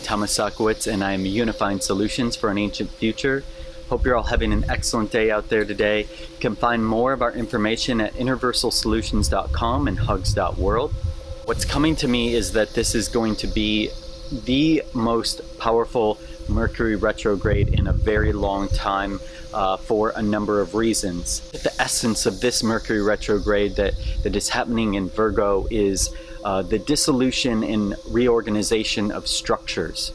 Thomas Sakowitz, and I am Unifying Solutions for an Ancient Future. Hope you're all having an excellent day out there today. You can find more of our information at innerversalsolutions.com and hugs.world. What's coming to me is that this is going to be the most powerful Mercury retrograde in a very long time for a number of reasons. The essence of this Mercury retrograde that is happening in Virgo is the dissolution and reorganization of structures.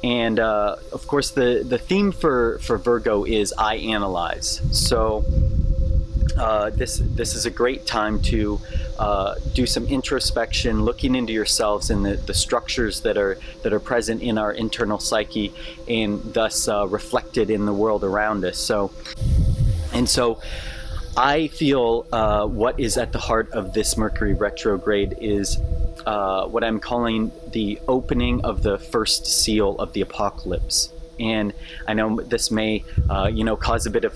And of course the theme for Virgo is I analyze. So this is a great time to do some introspection, looking into yourselves and the structures that are present in our internal psyche, and thus reflected in the world around us. So I feel what is at the heart of this Mercury retrograde is what I'm calling the opening of the first seal of the apocalypse. And I know this may cause a bit of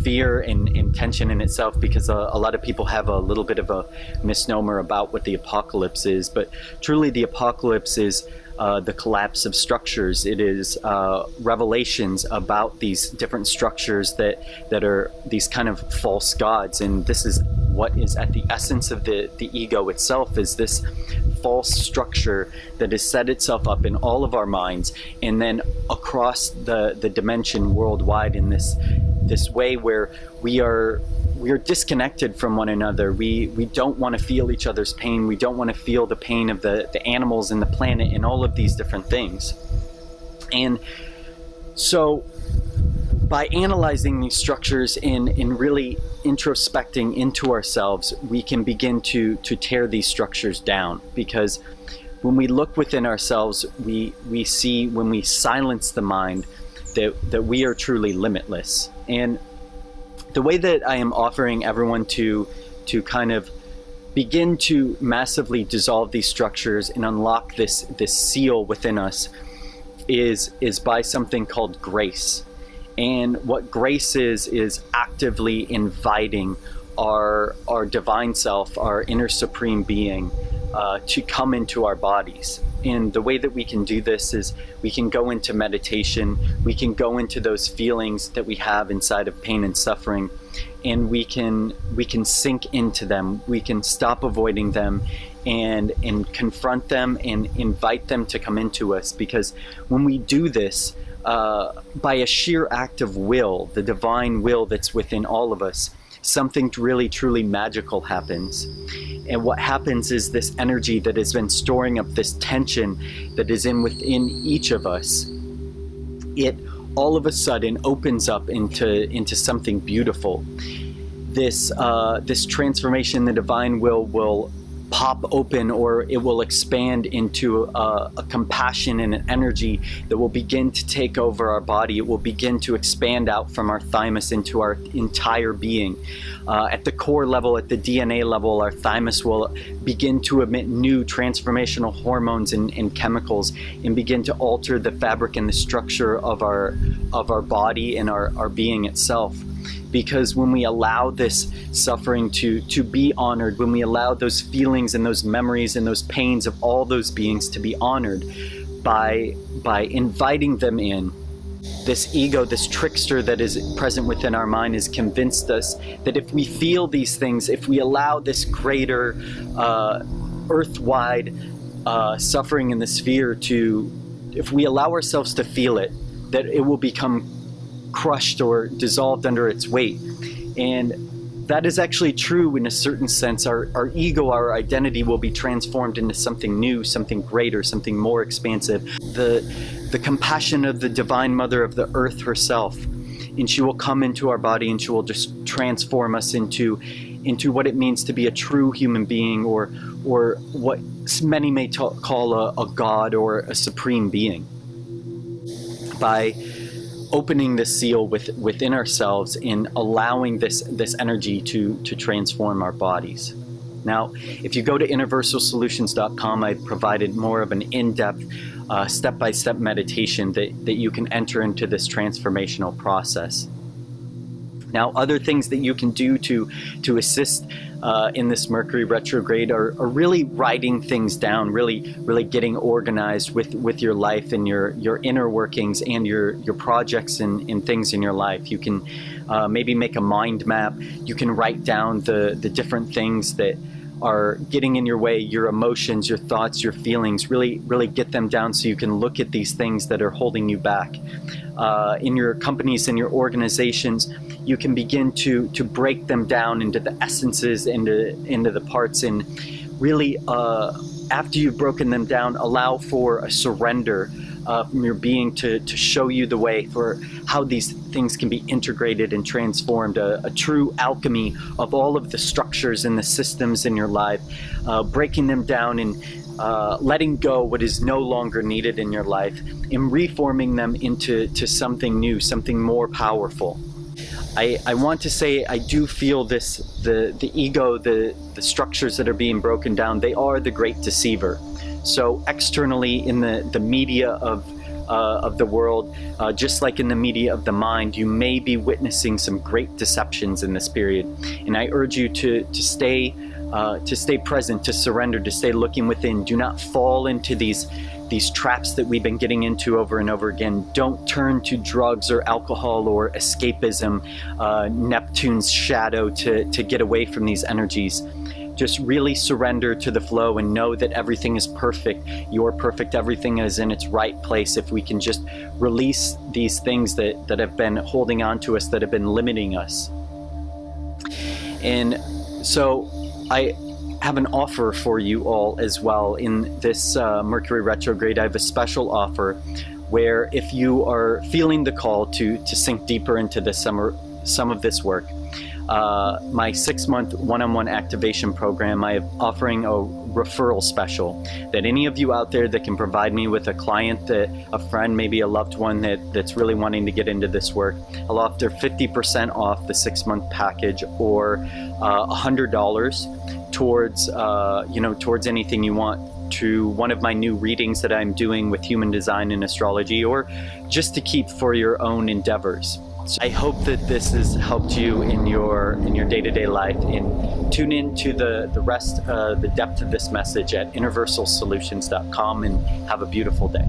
fear and tension in itself, because a lot of people have a little bit of a misnomer about what the apocalypse is. But truly the apocalypse is the collapse of structures. It is revelations about these different structures that are these kind of false gods. And this is what is at the essence of the ego itself, is this false structure that has set itself up in all of our minds and then across the dimension worldwide in this way where we are disconnected from one another. We don't want to feel each other's pain. We don't want to feel the pain of the animals and the planet and all of these different things. And so by analyzing these structures and really introspecting into ourselves, we can begin to tear these structures down. Because when we look within ourselves, we see, when we silence the mind, that we are truly limitless. And the way that I am offering everyone to kind of begin to massively dissolve these structures and unlock this seal within us is by something called grace. And what grace is actively inviting our divine self, our inner supreme being, to come into our bodies. And the way that we can do this is we can go into meditation, we can go into those feelings that we have inside of pain and suffering, and we can sink into them. We can stop avoiding them and confront them and invite them to come into us. Because when we do this, by a sheer act of will, the divine will that's within all of us, something really truly magical happens. And what happens is this energy that has been storing up, this tension that is within each of us, it all of a sudden opens up into something beautiful. This transformation, the divine will pop open, or it will expand into a compassion and an energy that will begin to take over our body. It will begin to expand out from our thymus into our entire being. At the core level, at the DNA level, our thymus will begin to emit new transformational hormones and chemicals, and begin to alter the fabric and the structure of our body and our being itself. Because when we allow this suffering to be honored, when we allow those feelings and those memories and those pains of all those beings to be honored, by inviting them in, this ego, this trickster that is present within our mind, has convinced us that if we feel these things, if we allow this greater earth-wide suffering in the sphere if we allow ourselves to feel it, that it will become crushed or dissolved under its weight. And that is actually true in a certain sense. Our ego, our identity, will be transformed into something new, something greater, something more expansive. The compassion of the divine mother of the earth herself, and she will come into our body and she will just transform us into what it means to be a true human being, or what many may call a god or a supreme being. By opening this seal within ourselves and allowing this energy to transform our bodies. Now, if you go to innerversalsolutions.com, I provided more of an in-depth, step-by-step meditation that you can enter into this transformational process. Now, other things that you can do to assist in this Mercury retrograde are really writing things down, really getting organized with your life and your inner workings and your projects and things in your life. You can maybe make a mind map. You can write down the different things that are getting in your way, your emotions, your thoughts, your feelings. Really get them down so you can look at these things that are holding you back. In your companies and your organizations, you can begin to break them down into the essences, into the parts, and really, after you've broken them down, allow for a surrender from your being to show you the way for how these things can be integrated and transformed, a true alchemy of all of the structures and the systems in your life, breaking them down and letting go what is no longer needed in your life and reforming them into something new, something more powerful. I want to say I do feel this, the ego, the structures that are being broken down, they are the great deceiver. So externally in the media of the world, just like in the media of the mind, you may be witnessing some great deceptions in this period. And I urge you to stay present, to surrender, to stay looking within. Do not fall into these traps that we've been getting into over and over again. Don't turn to drugs or alcohol or escapism, Neptune's shadow, to get away from these energies. Just really surrender to the flow and know that everything is perfect. You're perfect. Everything is in its right place. If we can just release these things that have been holding on to us, that have been limiting us. And so I have an offer for you all as well. In this Mercury retrograde, I have a special offer where if you are feeling the call to sink deeper into some of this work, my 6-month one-on-one activation program, I am offering a referral special that any of you out there that can provide me with a client, a friend, maybe a loved one that's really wanting to get into this work, I'll offer 50% off the 6-month package or $100 towards anything you want, to one of my new readings that I'm doing with human design and astrology, or just to keep for your own endeavors. So I hope that this has helped you in your day-to-day life, and tune in to the rest, the depth of this message at innerversalsolutions.com, and have a beautiful day.